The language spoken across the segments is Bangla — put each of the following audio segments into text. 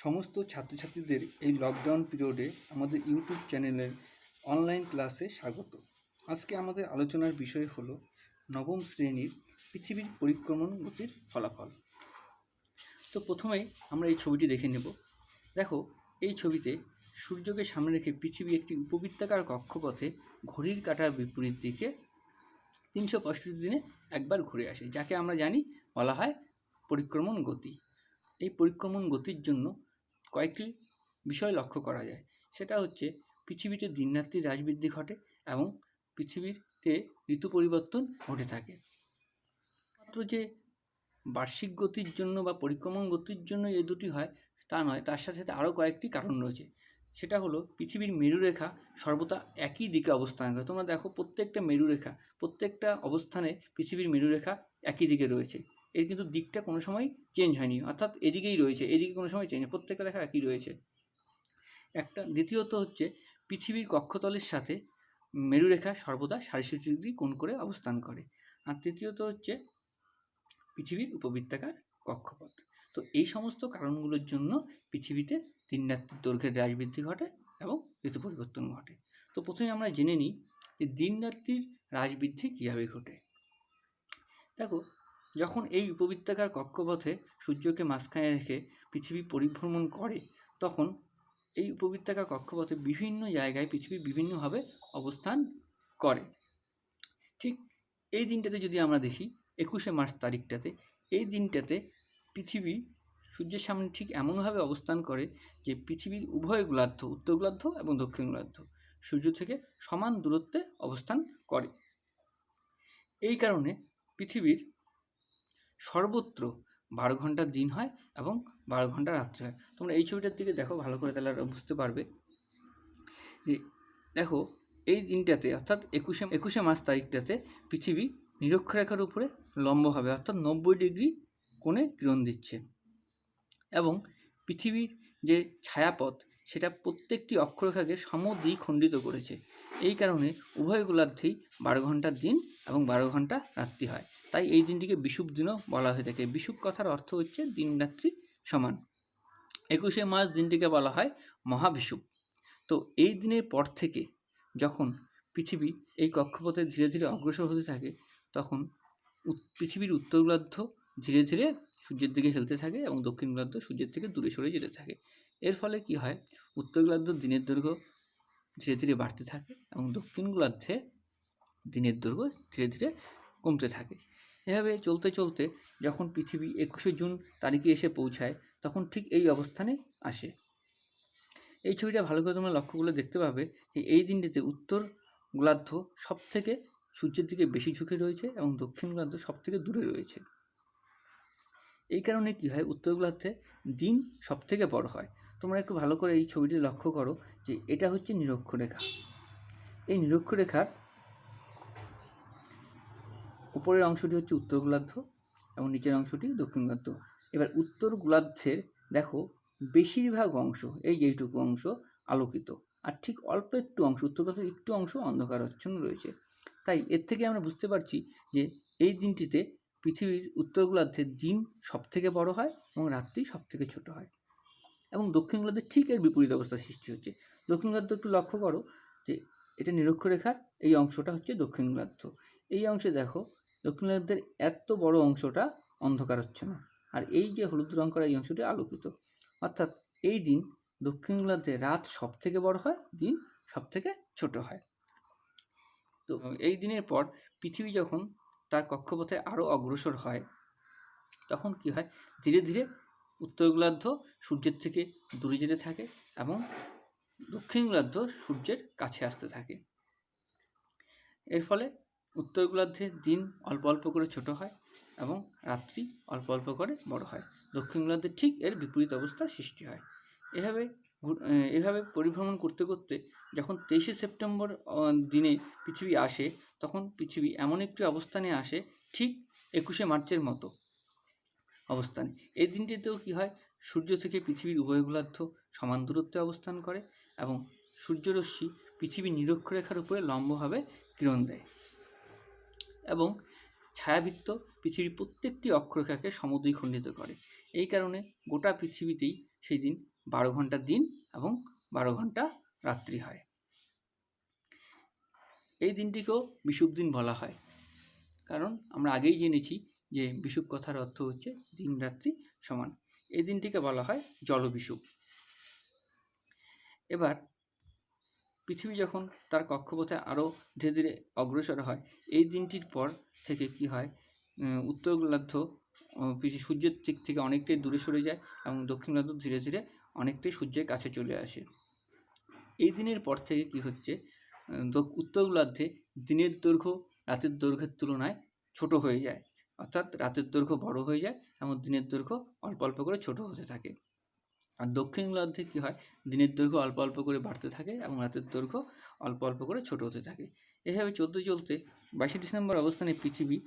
সমস্ত ছাত্রছাত্রীদের এই লকডাউন পিরিয়ডে আমাদের ইউটিউব চ্যানেলের অনলাইন ক্লাসে স্বাগত। আজকে আমাদের আলোচনার বিষয় হলো নবম শ্রেণীর পৃথিবীর পরিক্রমণ গতির ফলাফল। তো প্রথমেই আমরা এই ছবিটি দেখে নেব। দেখো, এই ছবিতে সূর্যকে সামনে রেখে পৃথিবী একটি উপবৃত্তাকার কক্ষপথে ঘড়ির কাঁটার বিপরীত দিকে 365 দিনে একবার ঘুরে আসে, যাকে আমরা জানি বলা হয় পরিক্রমণ গতি। এই পরিক্রমণ গতির জন্য কয়েকটি বিষয় লক্ষ্য করা যায়। সেটা হচ্ছে পৃথিবীতে দিনরাত্রির হ্রাসবৃদ্ধি ঘটে এবং পৃথিবীতে ঋতু পরিবর্তন ঘটে থাকে। মাত্র যে বার্ষিক গতির জন্য বা পরিক্রমণ গতির জন্য এই দুটি হয় তা নয়, তার সাথে সাথে আরও কয়েকটি কারণ রয়েছে। সেটা হলো পৃথিবীর মেরুরেখা সর্বদা একই দিকে অবস্থান করে। তোমরা দেখো, প্রত্যেকটা মেরুরেখা, প্রত্যেকটা অবস্থানে পৃথিবীর মেরুরেখা একই দিকে রয়েছে। এর কিন্তু দিকটা কোনো সময় চেঞ্জ হয়নি, অর্থাৎ এদিকেই রয়েছে, এদিকে কোনো সময় চেঞ্জ, প্রত্যেকটা রেখা একই রয়েছে। দ্বিতীয়ত হচ্ছে পৃথিবীর কক্ষতলের সাথে মেরুরেখা সর্বদা 67 ডিগ্রি কোণ করে অবস্থান করে। আর তৃতীয়ত হচ্ছে পৃথিবীর উপবৃত্তাকার কক্ষপথ। তো এই সমস্ত কারণগুলোর জন্য পৃথিবীতে দিনরাত্রির দৈর্ঘ্যের হ্রাস বৃদ্ধি ঘটে এবং ঋতু পরিবর্তন ঘটে। তো প্রথমে আমরা জেনে নিই যে দিনরাত্রির হ্রাস বৃদ্ধি কীভাবে ঘটে। দেখো, যখন এই উপবৃত্তাকার কক্ষপথে সূর্যকে মাঝখানে রেখে পৃথিবী পরিভ্রমণ করে, তখন এই উপবৃত্তাকার কক্ষপথে বিভিন্ন জায়গায় পৃথিবী বিভিন্নভাবে অবস্থান করে। ঠিক এই দিনটাতে যদি আমরা দেখি, 21শে মার্চ তারিখটাতে, এই দিনটাতে পৃথিবী সূর্যের সামনে ঠিক এমনভাবে অবস্থান করে যে পৃথিবীর উভয় গোলার্ধ, উত্তর গোলার্ধ এবং দক্ষিণ গোলার্ধ, সূর্য থেকে সমান দূরত্বে অবস্থান করে। এই কারণে পৃথিবীর সর্বত্র 12 ঘন্টার দিন হয় এবং 12 ঘন্টা রাত্রি হয়। তোমরা এই ছবিটার দিকে দেখো ভালো করে, তাহলে বুঝতে পারবে যে দেখো, এই দিনটাতে অর্থাৎ 21শে মার্চ তারিখটাতে পৃথিবী নিরক্ষরেখার উপরে লম্বভাবে অর্থাৎ 90 ডিগ্রি কোণে কিরণ দিচ্ছে এবং পৃথিবীর যে ছায়াপথ সেটা প্রত্যেকটি অক্ষরেখাকে সমদ্বিখণ্ডিত করেছে। এই কারণে উভয় গোলার্ধেই 12 ঘন্টার দিন এবং 12 ঘন্টা রাত্রি হয়। তাই এই দিনটিকে বিষুব দিনও বলা হয়ে থাকে। বিষুব কথার অর্থ হচ্ছে দিন রাত্রি সমান। 21শে মার্চ দিনটিকে বলা হয় মহাবিষুব। তো এই দিনের পর থেকে যখন পৃথিবী এই কক্ষপথে ধীরে ধীরে অগ্রসর হতে থাকে, তখন পৃথিবীর উত্তর গোলার্ধ ধীরে ধীরে সূর্যের দিকে হেলতে থাকে এবং দক্ষিণ গোলার্ধ সূর্যের থেকে দূরে সরে যেতে থাকে। এর ফলে কি হয়, উত্তর গোলার্ধ দিনের দৈর্ঘ্য ধীরে ধীরে বাড়তে থাকে এবং দক্ষিণ গোলার্ধে দিনের দৈর্ঘ্য ধীরে ধীরে কমতে থাকে। এভাবে চলতে চলতে যখন পৃথিবী 21শে জুন তারিখে এসে পৌঁছায়, তখন ঠিক এই অবস্থানে আসে। এই ছবিটা ভালো করে তোমরা লক্ষ্য করলে দেখতে পাবে যে এই দিনটিতে উত্তর গোলার্ধ সব থেকে সূর্যের দিকে বেশি ঝুঁকে রয়েছে এবং দক্ষিণ গোলার্ধ সব থেকে দূরে রয়েছে। এই কারণে কি হয়, উত্তর গোলার্ধে দিন সব থেকে বড় হয়। তোমরা একটু ভালো করে এই ছবিটি লক্ষ্য করো যে এটা হচ্ছে নিরক্ষরেখা। এই নিরক্ষরেখার উপরের অংশটি হচ্ছে উত্তর গোলার্ধ এবং নিচের অংশটি দক্ষিণ গোলার্ধ। এবার উত্তর গোলার্ধের দেখো বেশিরভাগ অংশ, এইটুকু অংশ আলোকিত, আর ঠিক অল্প একটু অংশ, উত্তর গোলার্ধের একটু অংশ অন্ধকারাচ্ছন্ন রয়েছে। তাই এর থেকে আমরা বুঝতে পারছি যে এই দিনটিতে পৃথিবীর উত্তর গোলার্ধের দিন সব থেকে বড় হয় এবং রাত্রি সব থেকে ছোট হয় এবং দক্ষিণ গোলার্ধের ঠিক এর বিপরীত অবস্থার সৃষ্টি হচ্ছে। দক্ষিণ গোলার্ধ একটু লক্ষ্য করো যে এটা নিরক্ষরেখার এই অংশটা হচ্ছে দক্ষিণ গোলার্ধ। এই অংশে দেখো দক্ষিণ গোলার্ধের এত বড় অংশটা অন্ধকারাচ্ছন্ন, আর এই যে হলুদ রং করা এই অংশটি আলোকিত। অর্থাৎ এই দিন দক্ষিণ গোলার্ধে রাত সব থেকে বড় হয়, দিন সব থেকে ছোট হয়। তো এই দিনের পর পৃথিবী যখন তার কক্ষপথে আরও অগ্রসর হয়, তখন কি হয়, ধীরে ধীরে উত্তর গোলার্ধ সূর্যের থেকে দূরে যেতে থাকে এবং দক্ষিণ গোলার্ধ সূর্যের কাছে আসতে থাকে। এর ফলে উত্তর গোলার্ধের দিন অল্প অল্প করে ছোট হয় এবং রাত্রি অল্প অল্প করে বড় হয়। দক্ষিণ গোলার্ধের ঠিক এর বিপরীত অবস্থার সৃষ্টি হয়। এভাবে পরিভ্রমণ করতে করতে যখন 23শে সেপ্টেম্বর দিনে পৃথিবী আসে, তখন পৃথিবী এমন একটি অবস্থানে আসে ঠিক 21শে মার্চের মতো অবস্থানে। এই দিনটিতেও কি হয়, সূর্য থেকে পৃথিবীর উভয় গোলার্ধ সমান দূরত্বে অবস্থান করে এবং সূর্যরশ্মি পৃথিবীর নিরক্ষরেখার উপরে লম্বভাবে কিরণ দেয় এবং ছায়াবৃত্ত পৃথিবীর প্রত্যেকটি অক্ষরেখাকে সমদ্বিখণ্ডিত করে। এই কারণে গোটা পৃথিবীতেই সেই দিন 12 ঘন্টা দিন এবং 12 ঘন্টা রাত্রি হয়। এই দিনটিকেও বিষুব দিন বলা হয়, কারণ আমরা আগেই জেনেছি যে বিষুব কথার অর্থ হচ্ছে দিন রাত্রি সমান। এই দিনটিকে বলা হয় জলবিষুব। এবার পৃথিবী যখন তার কক্ষপথে আরও ধীরে ধীরে অগ্রসর হয়, এই দিনটির পর থেকে কি হয়, উত্তর গোলার্ধ সূর্যের দিক থেকে অনেকটাই দূরে সরে যায় এবং দক্ষিণ গোলার্ধ ধীরে ধীরে অনেকটাই সূর্যের কাছে চলে আসে। এই দিনের পর থেকে কি হচ্ছে, উত্তর গোলার্ধে দিনের দৈর্ঘ্য রাতের দৈর্ঘ্যের তুলনায় ছোট হয়ে যায়, অর্থাৎ রাতের দৈর্ঘ্য বড় হয়ে যায় এবং দিনের দৈর্ঘ্য অল্প অল্প করে ছোট হতে থাকে। আর দক্ষিণ গোলার্ধে কী হয়, দিনের দৈর্ঘ্য অল্প অল্প করে বাড়তে থাকে এবং রাতের দৈর্ঘ্য অল্প অল্প করে ছোট হতে থাকে। এভাবে চলতে চলতে 22 ডিসেম্বর অবস্থানে পৃথিবী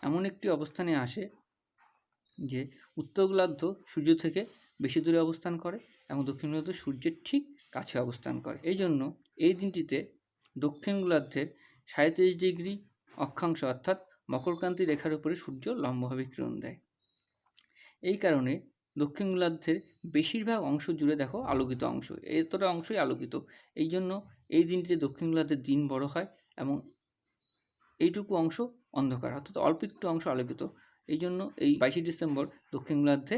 এমন একটি অবস্থানে আসে যে উত্তর গোলার্ধ সূর্য থেকে বেশি দূরে অবস্থান করে এবং দক্ষিণ গোলার্ধ সূর্যের ঠিক কাছে অবস্থান করে। এই জন্য এই দিনটিতে দক্ষিণ গোলার্ধের 33.5 ডিগ্রি অক্ষাংশ অর্থাৎ মকরক্রান্তি রেখার উপরে সূর্য লম্বভাবে কিরণ দেয়। এই কারণে দক্ষিণ গোলার্ধের বেশিরভাগ অংশ জুড়ে দেখো আলোকিত অংশ, এতটা অংশই আলোকিত। এই জন্য এই দিনটিতে দক্ষিণ গোলার্ধের দিন বড় হয় এবং এইটুকু অংশ অন্ধকার, অর্থাৎ অল্প একটু অংশ আলোকিত। এই জন্য এই 22 ডিসেম্বর দক্ষিণ গোলার্ধে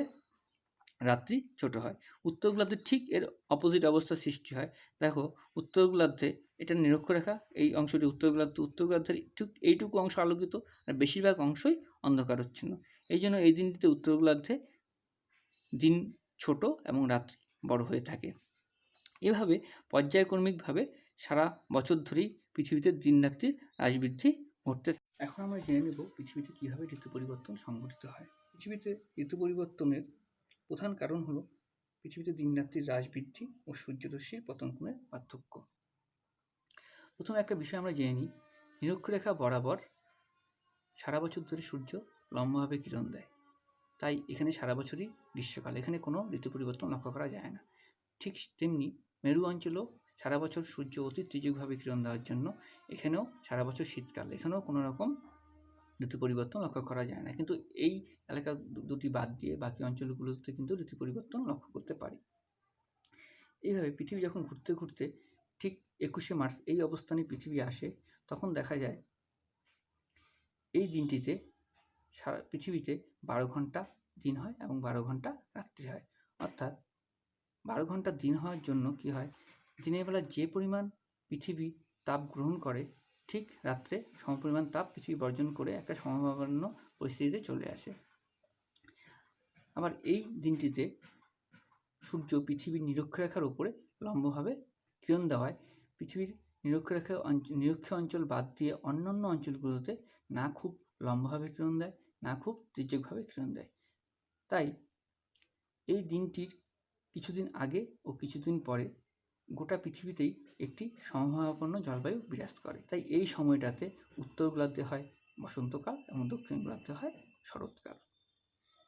রাত্রি ছোট হয়। উত্তর গোলার্ধে ঠিক এর অপোজিট অবস্থার সৃষ্টি হয়। দেখো উত্তর গোলার্ধে এটা নিরক্ষরেখা, এই অংশটি উত্তর গোলার্ধের ঠিক এইটুকু অংশ আলোকিত আর বেশিরভাগ অংশই অন্ধকারচ্ছন্ন। এই জন্য এই দিনটিতে উত্তর গোলার্ধে দিন ছোট এবং রাত্রি বড় হয়ে থাকে। এভাবে পর্যায়ক্রমিকভাবে সারা বছর ধরেই পৃথিবীতে দিন রাত্রির হ্রাসবৃদ্ধি ঘটতে থাকে। এখন আমরা জেনে নেব পৃথিবীতে কীভাবে ঋতু পরিবর্তন সংঘটিত হয়। পৃথিবীতে ঋতু পরিবর্তনের প্রধান কারণ হলো পৃথিবীতে দিন রাত্রির হ্রাস বৃদ্ধি ও সূর্যরশ্মির পতন কোণের পার্থক্য। প্রথমে একটা বিষয় আমরা জেনে নিই, নিরক্ষরেখা বরাবর সারা বছর ধরে সূর্য লম্বভাবে কিরণ দেয়, তাই এখানে সারা বছরই গ্রীষ্মকাল, এখানে কোনো ঋতু পরিবর্তন লক্ষ্য করা যায় না। ঠিক তেমনি মেরু অঞ্চলেও সারা বছর সূর্য অতি তীর্যকভাবে কিরণ দেওয়ার জন্য এখানেও সারা বছর শীতকাল, এখানেও কোনো রকম ঋতু পরিবর্তন লক্ষ্য করা যায় না। কিন্তু এই এলাকা দুটি বাদ দিয়ে বাকি অঞ্চলগুলোতে কিন্তু ঋতু পরিবর্তন লক্ষ্য করতে পারি। এইভাবে পৃথিবী যখন ঘুরতে ঘুরতে ঠিক 21শে মার্চ এই অবস্থানে পৃথিবী আসে, তখন দেখা যায় এই দিনটিতে সারা পৃথিবীতে 12 ঘন্টা দিন হয় এবং 12 ঘন্টা রাত্রি হয়। অর্থাৎ 12 ঘন্টা দিন হওয়ার জন্য কি হয়, দিনের বেলা যে পরিমাণ পৃথিবী তাপ গ্রহণ করে, ঠিক রাত্রে সমপরিমাণ তাপ পৃথিবী বর্জন করে একটা সমভাবাপন্ন পরিস্থিতিতে চলে আসে। আবার এই দিনটিতে সূর্য পৃথিবীর নিরক্ষরেখার উপরে লম্বভাবে কিরণ দেওয়ায় পৃথিবীর নিরক্ষীয় অঞ্চল বাদ দিয়ে অন্যান্য অঞ্চলগুলোতে না খুব লম্বভাবে কিরণ দেয়, না খুব তীর্যকভাবে কিরণ দেয়। তাই এই দিনটির কিছুদিন আগে ও কিছুদিন পরে গোটা পৃথিবীতেই একটি সমভাবাপন্ন জলবায়ু বিরাজ করে। তাই এই সময়টাতে উত্তর গোলার্ধে হয় বসন্তকাল এবং দক্ষিণ গোলার্ধে হয় শরৎকাল।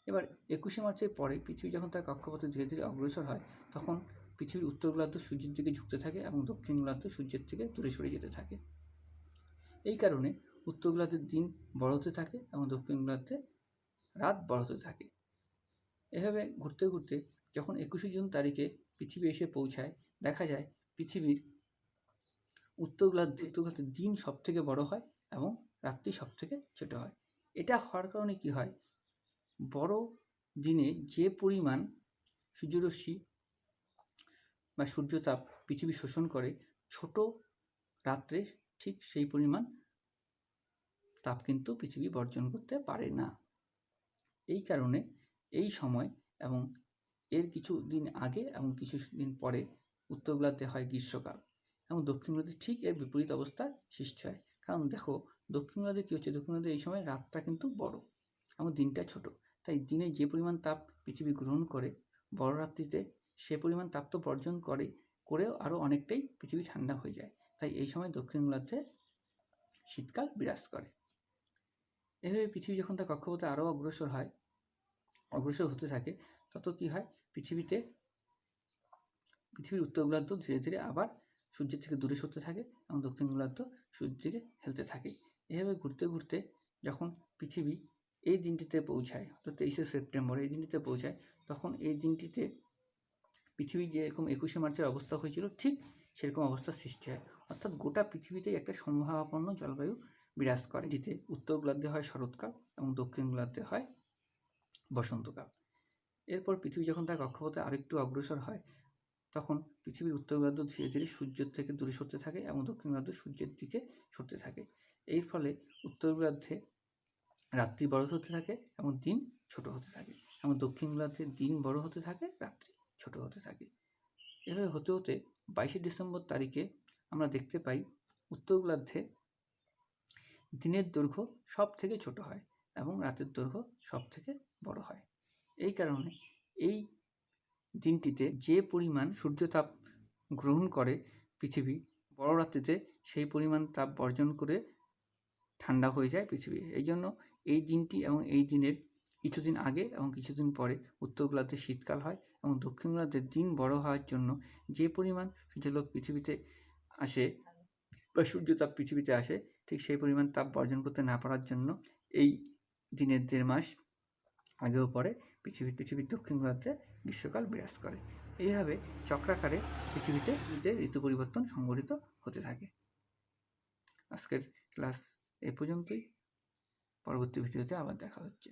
এবার 21শে মার্চের পরে পৃথিবী যখন তার কক্ষপথে ধীরে ধীরে অগ্রসর হয়, তখন পৃথিবীর উত্তর গোলার্ধ সূর্যের দিকে ঝুঁকতে থাকে এবং দক্ষিণ গোলার্ধ সূর্যের থেকে দূরে সরে যেতে থাকে। এই কারণে উত্তর গোলার্ধের দিন বড় হতে থাকে এবং দক্ষিণ গোলার্ধে রাত বড় হতে থাকে। এভাবে ঘুরতে ঘুরতে যখন 21শে জুন তারিখে পৃথিবী এসে পৌঁছায়, দেখা যায় পৃথিবীর উত্তর গোলার্ধে দিন সব থেকে বড় হয় এবং রাত্রি সব থেকে ছোট হয়। এটা হওয়ার কারণে কি হয়, বড় দিনে যে পরিমাণ সূর্যরশ্মি বা সূর্যতাপ পৃথিবী শোষণ করে, ছোট রাত্রে ঠিক সেই পরিমাণ তাপ কিন্তু পৃথিবী বর্জন করতে পারে না। এই কারণে এই সময় এবং এর কিছু দিন আগে এবং কিছু দিন পরে উত্তর গোলার্ধে হয় গ্রীষ্মকাল এবং দক্ষিণ গোলার্ধে ঠিক এর বিপরীত অবস্থার সৃষ্টি হয়। কারণ দেখো দক্ষিণ গোলার্ধে কী হচ্ছে, দক্ষিণ গোলার্ধে এই সময় রাতটা কিন্তু বড় এবং দিনটা ছোট, তাই দিনে যে পরিমাণ তাপ পৃথিবী গ্রহণ করে, বড় রাত্রিতে সে পরিমাণ তাপ তো বর্জন করেও আরও অনেকটাই পৃথিবী ঠান্ডা হয়ে যায়। তাই এই সময় দক্ষিণ গোলার্ধে শীতকাল বিরাজ করে। এভাবে পৃথিবী যখন তার কক্ষপথে আরও অগ্রসর হতে থাকে, তত কি হয়, পৃথিবীর উত্তর গোলার্ধ ধীরে ধীরে আবার সূর্যের থেকে দূরে সরতে থাকে এবং দক্ষিণ গোলার্ধ সূর্যের দিকে হেলতে থাকে। এভাবে ঘুরতে ঘুরতে যখন পৃথিবী এই দিনটিতে পৌঁছায়, অর্থাৎ 23শে সেপ্টেম্বর এই দিনটিতে পৌঁছায়, তখন এই দিনটিতে পৃথিবী যেরকম 21শে মার্চের অবস্থা হয়েছিল ঠিক সেরকম অবস্থার সৃষ্টি হয়, অর্থাৎ গোটা পৃথিবীতেই একটা সমভাবাপন্ন জলবায়ু বিরাজ করে, যেটি উত্তর গোলার্ধে হয় শরৎকাল এবং দক্ষিণ গোলার্ধে হয় বসন্তকাল। এরপর পৃথিবী যখন তার কক্ষপথে আরেকটু অগ্রসর হয় তখন পৃথিবীর উত্তর গোলার্ধ ধীরে ধীরে সূর্যের থেকে দূরে সরতে থাকে এবং দক্ষিণ গোলার্ধ সূর্যের দিকে সরতে থাকে। এর ফলে উত্তর গোলার্ধে রাত্রি বড় হতে থাকে এবং দিন ছোট হতে থাকে এবং দক্ষিণ গোলার্ধে দিন বড় হতে থাকে, রাত্রি ছোট হতে থাকে। এভাবে হতে হতে 22শে ডিসেম্বর তারিখে আমরা দেখতে পাই উত্তর গোলার্ধে দিনের দৈর্ঘ্য সব থেকে ছোট হয় এবং রাতের দৈর্ঘ্য সব থেকে বড় হয়। এই কারণে এই দিনটিতে যে পরিমাণ সূর্যতাপ গ্রহণ করে পৃথিবী, বড় রাত্রিতে সেই পরিমাণ তাপ বর্জন করে ঠান্ডা হয়ে যায় পৃথিবী। এই জন্য এই দিনটি এবং এই দিনের কিছুদিন আগে এবং কিছুদিন পরে উত্তর গোলার্ধে শীতকাল হয় এবং দক্ষিণ গোলার্ধে দিন বড় হওয়ার জন্য যে পরিমাণ সূর্যালোক পৃথিবীতে আসে বা সূর্যতাপ পৃথিবীতে আসে ঠিক সেই পরিমাণ তাপ বর্জন করতে না পারার জন্য এই দিনের 1.5 মাস আগেও পরে পৃথিবীর দক্ষিণ গোলার্ধে গ্রীষ্মকাল বিরাজ করে। এইভাবে চক্রাকারে পৃথিবীতে ঋতু পরিবর্তন সংঘটিত হতে থাকে। আজকের ক্লাস এ পর্যন্তই। পরবর্তী ভিডিওতে আবার দেখা হচ্ছে।